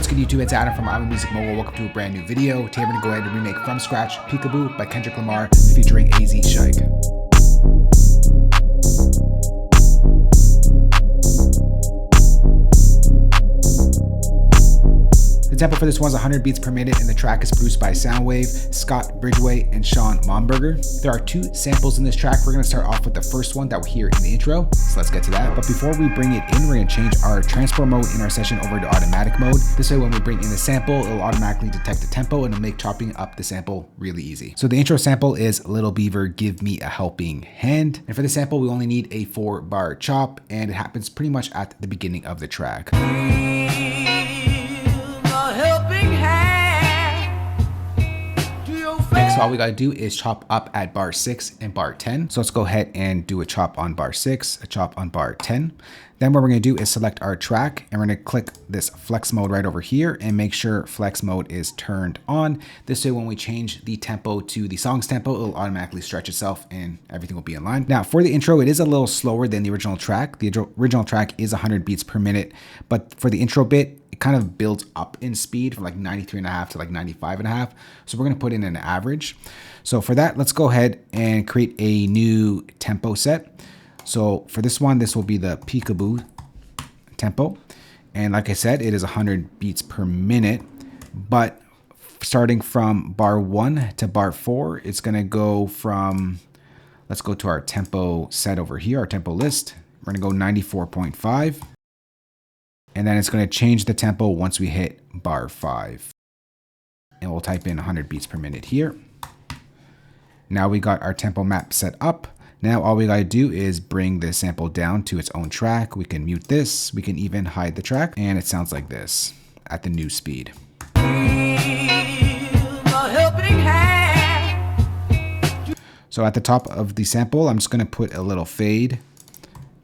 What's good YouTube, it's Adam from I'm a Music Mogul. Welcome to a brand new video. Today we're going to go ahead and remake from scratch Peekaboo by Kendrick Lamar featuring AZ Shike. The tempo for this one's 100 beats per minute and the track is produced by Sounwave, Scott, Bridgeway, and Sean Momberger. There are two samples in this track. We're going to start off with the first one that we hear in the intro, so let's get to that. But before we bring it in, we're going to change our transport mode in our session over to automatic mode. This way when we bring in the sample, it'll automatically detect the tempo and it'll make chopping up the sample really easy. So the intro sample is Little Beaver, Give Me a Helping Hand. And for the sample, we only need a 4-bar chop, and it happens pretty much at the beginning of the track. So all we gotta do is chop up at bar 6 and bar 10. So let's go ahead and do a chop on bar 6, a chop on bar 10. Then what we're gonna do is select our track and we're gonna click this flex mode right over here and make sure flex mode is turned on. This way when we change the tempo to the song's tempo, it'll automatically stretch itself and everything will be in line. Now for the intro, it is a little slower than the original track. The original track is 100 beats per minute, but for the intro bit, it kind of builds up in speed from like 93.5 to like 95.5. So we're gonna put in an average. So for that, let's go ahead and create a new tempo set. So for this one, this will be the peekaboo tempo. And like I said, it is 100 beats per minute, but starting from bar 1 to bar 4, it's gonna go from, let's go to our tempo set over here, our tempo list. We're gonna go 94.5. And then it's gonna change the tempo once we hit bar 5. And we'll type in 100 beats per minute here. Now we got our tempo map set up. Now all we gotta do is bring the sample down to its own track. We can mute this, we can even hide the track, and it sounds like this at the new speed. So at the top of the sample, I'm just gonna put a little fade,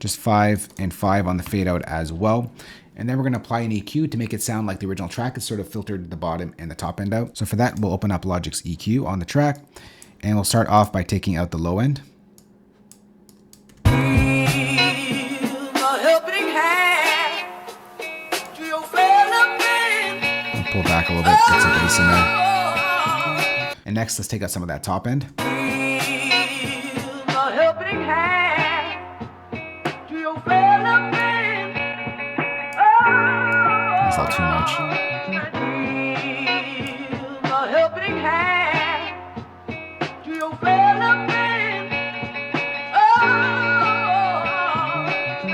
just 5 and 5 on the fade out as well. And then we're gonna apply an EQ to make it sound like the original track. It's sort of filtered the bottom and the top end out. So for that, we'll open up Logic's EQ on the track, and we'll start off by taking out the low end. Pull back a little bit, get some bass in there. And next, let's take out some of that top end. That's not too much.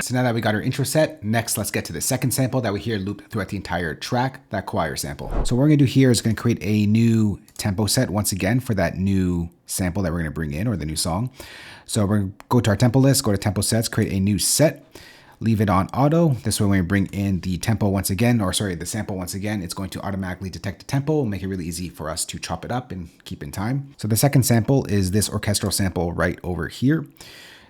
So now that we got our intro set, next let's get to the second sample that we hear looped throughout the entire track, that choir sample. So what we're gonna do here is gonna create a new tempo set once again for that new sample that we're gonna bring in, or the new song. So we're gonna go to our tempo list, go to tempo sets, create a new set, leave it on auto. This way when we bring in the tempo once again, or sorry, the sample once again, it's going to automatically detect the tempo and make it really easy for us to chop it up and keep in time. So the second sample is this orchestral sample right over here.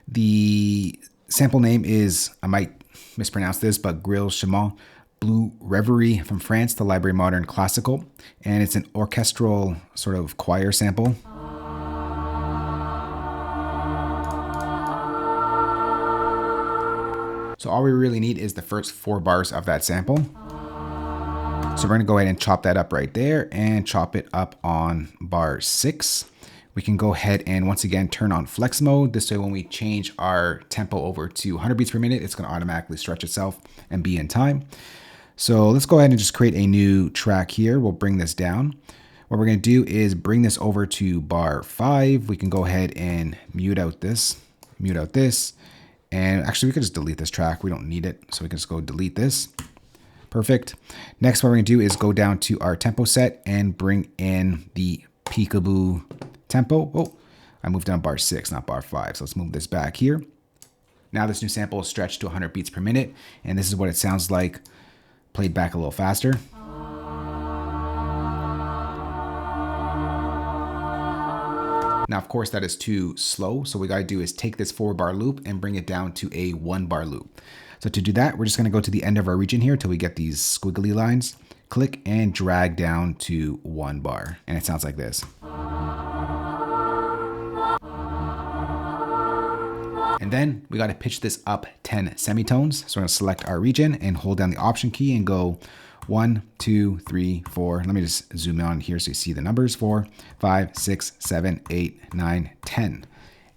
The sample name is, I might mispronounce this, but Grille-Chemand Blue Revery from France, the Library Modern Classical. And it's an orchestral sort of choir sample. So all we really need is the first 4 bars of that sample. So we're gonna go ahead and chop that up right there and chop it up on bar 6. We can go ahead and once again turn on flex mode. This way when we change our tempo over to 100 beats per minute, it's gonna automatically stretch itself and be in time. So let's go ahead and just create a new track here. We'll bring this down. What we're gonna do is bring this over to bar 5. We can go ahead and mute out this, and actually we could just delete this track. We don't need it, so we can just go delete this. Perfect. Next, what we're gonna do is go down to our tempo set and bring in the peekaboo tempo. Oh, I moved down bar 6, not bar 5. So let's move this back here. Now this new sample is stretched to 100 beats per minute, and this is what it sounds like played back a little faster. Now, of course, that is too slow. So what we gotta do is take this 4-bar loop and bring it down to a 1-bar loop. So to do that, we're just gonna go to the end of our region here till we get these squiggly lines, click and drag down to 1 bar. And it sounds like this. And then we got to pitch this up 10 semitones. So we're going to select our region and hold down the Option key and go 1, 2, 3, 4. Let me just zoom in on here so you see the numbers. 4, 5, 6, 7, 8, 9, 10.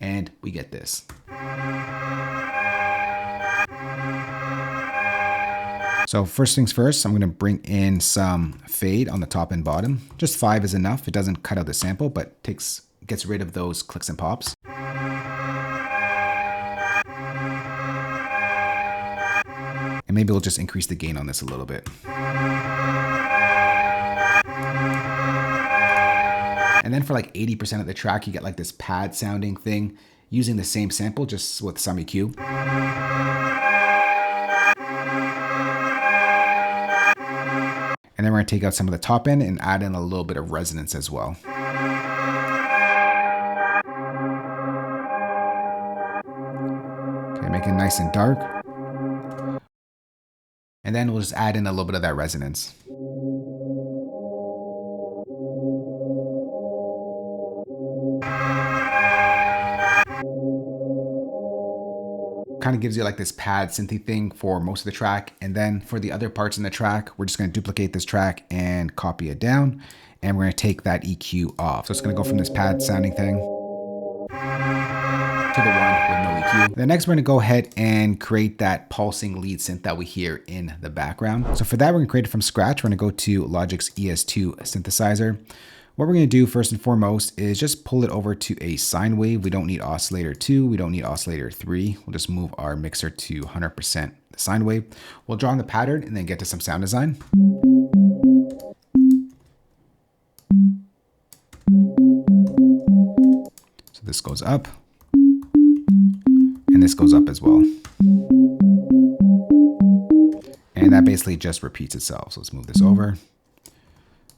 And we get this. So first things first, I'm going to bring in some fade on the top and bottom. Just 5 is enough. It doesn't cut out the sample, but gets rid of those clicks and pops. And maybe we'll just increase the gain on this a little bit. And then for like 80% of the track, you get like this pad sounding thing using the same sample, just with some EQ. And then we're going to take out some of the top end and add in a little bit of resonance as well. Okay, make it nice and dark. And then we'll just add in a little bit of that resonance. Kind of gives you like this pad synthy thing for most of the track. And then for the other parts in the track, we're just going to duplicate this track and copy it down. And we're going to take that EQ off. So it's going to go from this pad sounding thing to the one with no EQ. Then next we're going to go ahead and create that pulsing lead synth that we hear in the background. So for that, we're going to create it from scratch. We're going to go to Logic's ES2 synthesizer. What we're going to do first and foremost is just pull it over to a sine wave. We don't need oscillator 2. We don't need oscillator 3. We'll just move our mixer to 100% the sine wave. We'll draw on the pattern and then get to some sound design. So this goes up and this goes up as well. And that basically just repeats itself. So let's move this over.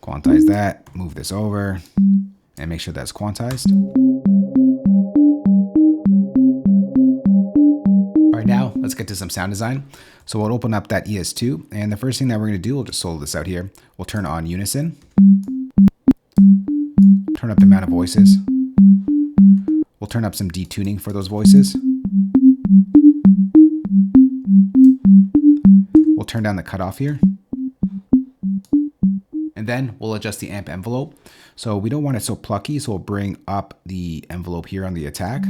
Quantize that, move this over, and make sure that's quantized. All right, now let's get to some sound design. So we'll open up that ES2, and the first thing that we're gonna do, we'll just solo this out here. We'll turn on unison, turn up the amount of voices. We'll turn up some detuning for those voices. We'll turn down the cutoff here. And then we'll adjust the amp envelope. So we don't want it so plucky, so we'll bring up the envelope here on the attack.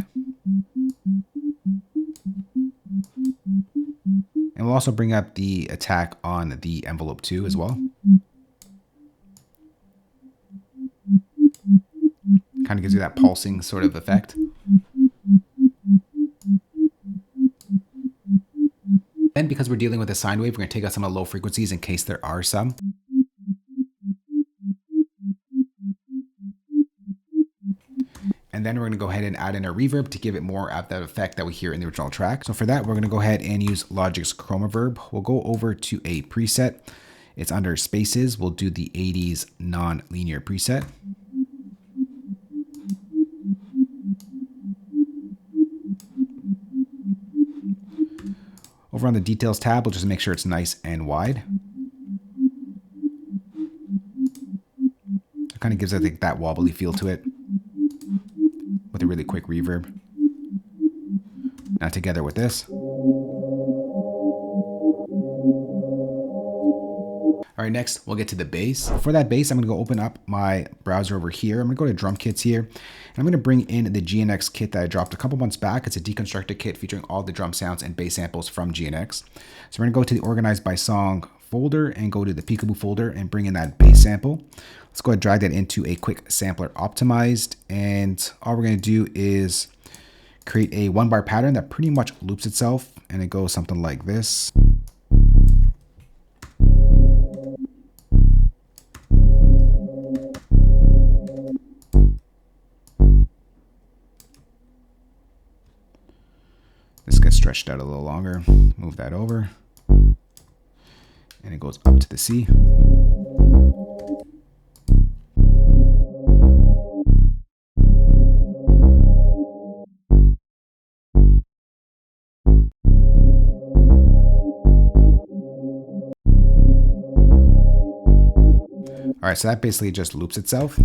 And we'll also bring up the attack on the envelope too as well. Kind of gives you that pulsing sort of effect. And because we're dealing with a sine wave, we're going to take out some of the low frequencies in case there are some. And then we're going to go ahead and add in a reverb to give it more of that effect that we hear in the original track. So for that, we're going to go ahead and use Logic's Chroma Verb. We'll go over to a preset. It's under Spaces. We'll do the 80s non-linear preset. Over on the Details tab, we'll just make sure it's nice and wide. It kind of gives, I think, that wobbly feel to it, with a really quick reverb. Now together with this. All right, next we'll get to the bass. For that bass, I'm gonna go open up my browser over here. I'm gonna go to drum kits here, and I'm gonna bring in the GNX kit that I dropped a couple months back. It's a deconstructed kit featuring all the drum sounds and bass samples from GNX. So we're gonna go to the organized by song folder and go to the peekaboo folder and bring in that bass sample. Let's go ahead and drag that into a quick sampler optimized. And all we're gonna do is create a 1-bar pattern that pretty much loops itself, and it goes something like this. This gets stretched out a little longer. Move that over. And it goes up to the C. All right, so that basically just loops itself. All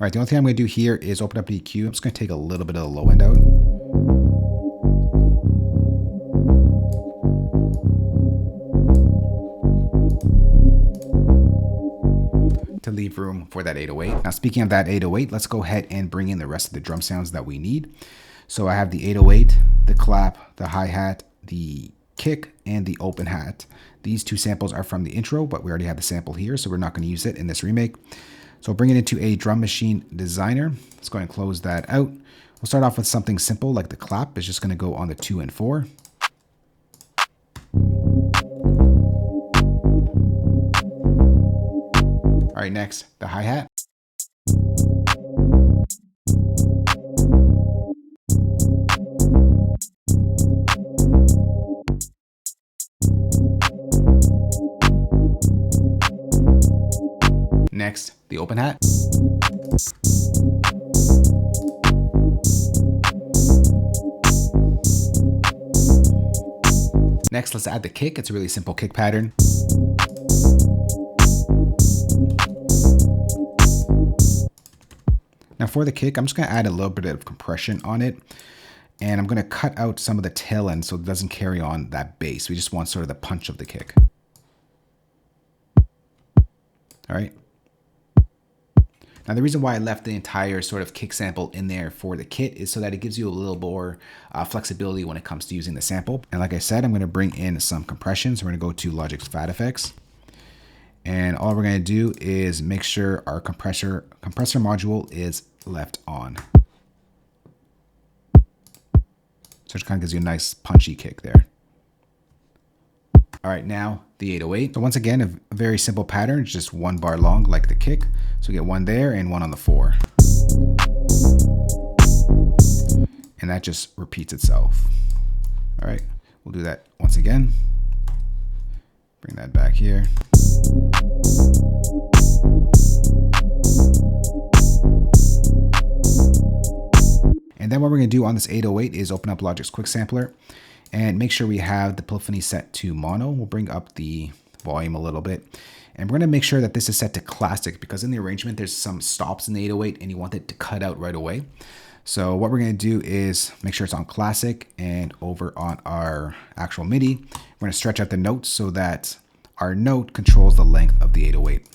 right, the only thing I'm going to do here is open up EQ. I'm just going to take a little bit of the low end out. leave room for that 808. Now speaking of that 808, let's go ahead and bring in the rest of the drum sounds that we need. So I have the 808, the clap, the hi-hat, the kick, and the open hat. These two samples are from the intro, but we already have the sample here, so we're not going to use it in this remake. So bring it into a drum machine designer. Let's go ahead and close that out. We'll start off with something simple like the clap. It's just going to go on the 2 and 4. All right, next, the hi-hat. Next, the open hat. Next, let's add the kick. It's a really simple kick pattern. Now for the kick, I'm just going to add a little bit of compression on it. And I'm going to cut out some of the tail end so it doesn't carry on that bass. We just want sort of the punch of the kick. All right. Now the reason why I left the entire sort of kick sample in there for the kit is so that it gives you a little more flexibility when it comes to using the sample. And like I said, I'm going to bring in some compression. So we're going to go to Logic's Fat Effects. And all we're going to do is make sure our compressor module is left on. So it kind of gives you a nice punchy kick there. All right, now the 808. So once again, a very simple pattern, just 1 bar long like the kick. So we get 1 there and 1 on the 4. And that just repeats itself. All right, we'll do that once again. Bring that back here. And then what we're going to do on this 808 is open up Logic's Quick Sampler and make sure we have the polyphony set to mono. We'll bring up the volume a little bit. And we're going to make sure that this is set to classic because in the arrangement, there's some stops in the 808 and you want it to cut out right away. So what we're going to do is make sure it's on classic, and over on our actual MIDI, we're going to stretch out the notes so that our note controls the length of the 808.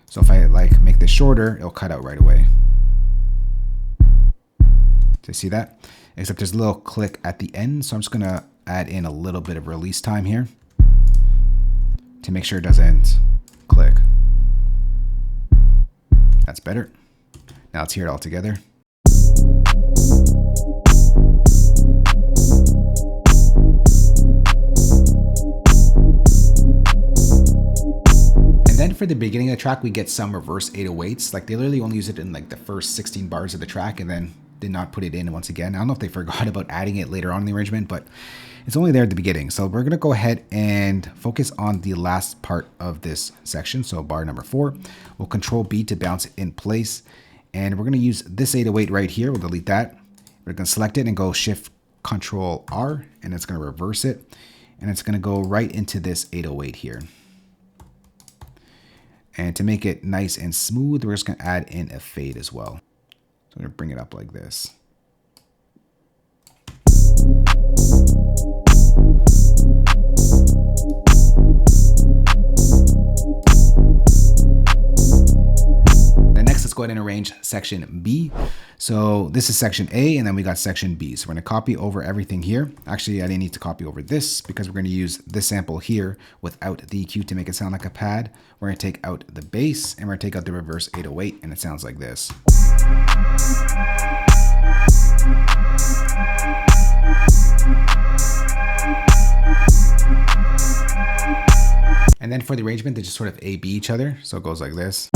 So if I like make this shorter, it'll cut out right away. Do you see that? Except there's a little click at the end. So I'm just gonna add in a little bit of release time here to make sure it doesn't click. That's better. Now let's hear it all together. Then for the beginning of the track, we get some reverse 808s. Like they literally only use it in like the first 16 bars of the track and then did not put it in once again. I don't know if they forgot about adding it later on in the arrangement, but it's only there at the beginning. So we're going to go ahead and focus on the last part of this section. So bar number 4, we'll control B to bounce it in place. And we're going to use this 808 right here. We'll delete that. We're going to select it and go Shift Control R, and it's going to reverse it. And it's going to go right into this 808 here. And to make it nice and smooth, we're just going to add in a fade as well. So I'm going to bring it up like this. Next, let's go ahead and arrange section B. So this is section A, and then we got section B. So we're going to copy over everything here. Actually, I didn't need to copy over this because we're going to use this sample here without the EQ to make it sound like a pad. We're going to take out the bass and we're going to take out the reverse 808, and it sounds like this. And then for the arrangement, they just sort of A-B each other. So it goes like this.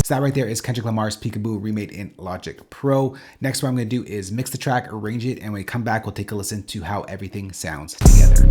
So that right there is Kendrick Lamar's Peekaboo remade in Logic Pro. Next, what I'm going to do is mix the track, arrange it, and when we come back, we'll take a listen to how everything sounds together.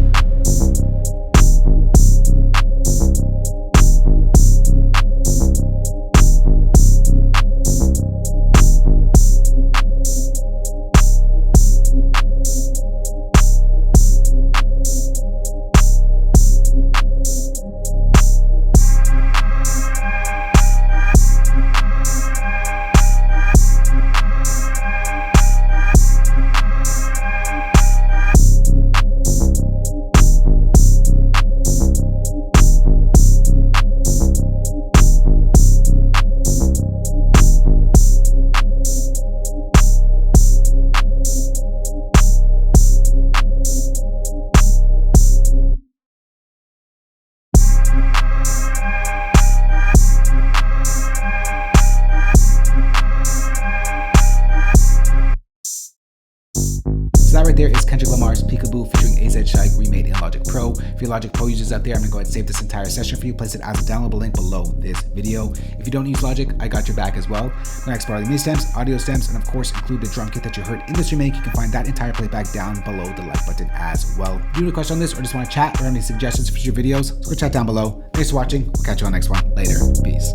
that right there is Kendrick Lamar's Peekaboo featuring AZ Shike remade in Logic Pro. For your Logic Pro users out there, I'm gonna go ahead and save this entire session for you, place it as a downloadable link below this video. If you don't use Logic, I got your back as well. I'm gonna export all the MIDI stems, audio stems, and of course include the drum kit that you heard in this remake. You can find that entire playback down below the like button as well. If you have a question on this or just want to chat or have any suggestions for future videos, so go chat down below. Thanks for watching. We'll catch you on the next one. Later. Peace.